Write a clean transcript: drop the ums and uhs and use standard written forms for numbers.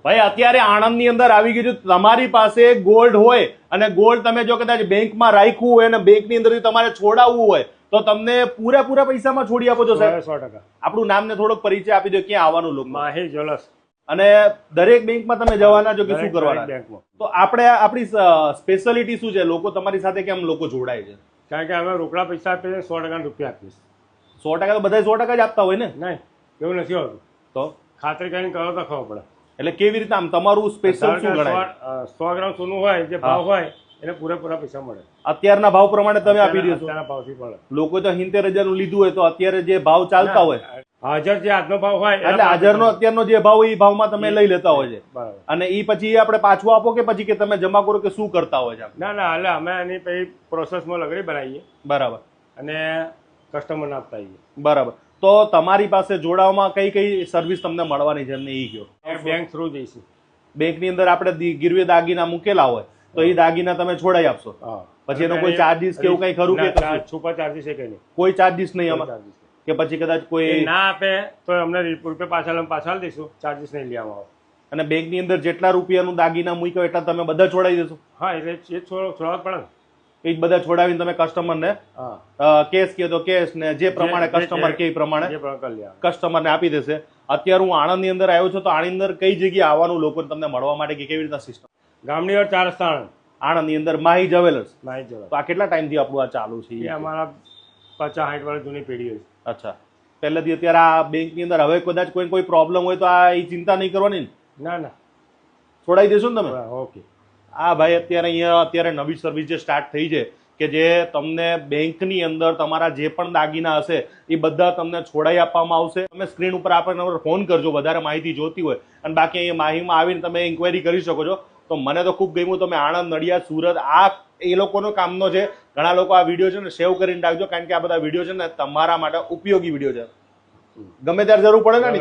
ભાઈ અત્યારે આણંદની અંદર આવી ગયું છે, તમારી પાસે ગોલ્ડ હોય અને ગોલ્ડ તમે જો કદાચ બેંકમાં રાખ્યું હોય અને બેંકની અંદરથી તમારે છોડાવવું હોય તો તમને પૂરેપૂરા પૈસામાં છોડી આપો છો સાહેબ? 100%. આપણું નામ ને થોડોક પરિચય આપી દો, ક્યાં આવવાનું લોકો? માહી જ્વેલર્સ. અને દરેક બેંકમાં તમે જવાના છો કે શું કરવાના? બેંકમાં. તો આપણે આપણી સ્પેશિયાલિટી શું છે? લોકો તમારી સાથે કેમ લોકો જોડાય છે? કારણ કે અમે રોકડા પૈસા આપીએ 100% રૂપિયા આપીએ. 100% તો બધા 100% જ આપતા હોય ને? નહીં, એવું નથી હોતું. તો ખાતરી કરીને કરો તો ખબર પડે. એટલે કેવી રીતે આમ તમારું સ્પેશિયલ શું ગણાય? 100 ગ્રામ સોનું હોય જે ભાવ હોય એને પૂરેપૂરા પૈસા મળે. અત્યારના ભાવ પ્રમાણે તમે આપી દો છો? અત્યારના ભાવથી મળે. લોકો તો 70,000 નું લીધું હોય તો અત્યારે જે ભાવ ચાલતા હોય હાજર જે આજનો ભાવ હોય એટલે હાજરનો અત્યારનો જે ભાવ હોય એ ભાવમાં તમે લઈ લેતા હોય છે. બરાબર. અને એ પછી આપણે પાછું આપો કે પછી કે તમે જમા કરો કે શું કરતા હોય છે? ના ના, એટલે અમે એની પછી પ્રોસેસમાં લગડી બનાવીએ. બરાબર. અને કસ્ટમરને આપતા આવીએ. બરાબર. તો તમારી પાસે જોડાવામાં કઈ કઈ સર્વિસ તમને મળવાની છે એમને એ કહો. બેંક થ્રુ જઈશું. બેંકની અંદર આપણે ગીરવે દાગીના મૂકેલા હોય તો એ દાગીના તમે છોડાઈ આપશો? પછી એનો કોઈ ચાર્જીસ કે એવું કઈ ખરું કે છુપા ચાર્જીસ છે કે નહીં? કોઈ ચાર્જીસ નહીં આમાં? કે પછી કદાચ કોઈ ના આપે તો અમને રૂપિયા પાછા દઈશું, ચાર્જીસ નહીં લેવામાં આવે. અને બેંકની અંદર જેટલા રૂપિયાનું દાગીના મૂક્યો એટલા તમે બધા છોડાઈ દેશો? હા, એટલે એ છોડવા પડે ને. એ જ બધા છોડાવીને તમે કસ્ટમરને કેશ કહો તો કેશ ને જે પ્રમાણે કસ્ટમર કે એ પ્રમાણે કસ્ટમરને આપી દેશે. અત્યારે હું આણંદની અંદર આવ્યો છું તો આણંદની અંદર કઈ જગ્યાએ આવવાનું લોકોને તમને મળવા માટે કે કેવી રીતના સિસ્ટમ? ગામની વાર 4 રસ્તા આણંદની અંદર માહી જ્વેલર્સ. માહી જ્વેલર્સ. તો આ કેટલા ટાઈમથી આપણું આ ચાલુ છે? અમારા 50-60 વર્ષ જૂની પેઢી હોય. અચ્છા. પહેલેથી અત્યારે આ બેંકની અંદર હવે કદાચ કોઈ પ્રોબ્લેમ હોય તો આ એ ચિંતા નહીં કરવાની ને? ના ના, છોડાઈ દેશો ને તમે? ઓકે. હા ભાઈ, અત્યારે નવી સર્વિસ જે સ્ટાર્ટ થઈ છે કે જે તમને બેંકની અંદર તમારા જે પણ દાગીના હશે એ બધા તમને છોડાઈ આપવામાં આવશે. તમે સ્ક્રીન ઉપર આપણને ફોન કરજો વધારે માહિતી જોતી હોય. અને બાકી અહીંયા માહીમાં આવીને તમે ઇન્ક્વાયરી કરી શકો છો. તો મને તો ખૂબ ગમ્યું. તમે આણંદ, નડિયાદ, સુરત આ એ લોકોનો કામનો છે. ઘણા લોકો આ વિડીયો છે ને સેવ કરીને રાખજો, કારણ કે આ બધા વિડીયો છે ને તમારા માટે ઉપયોગી વિડીયો છે. ગમે ત્યારે જરૂર પડે ને.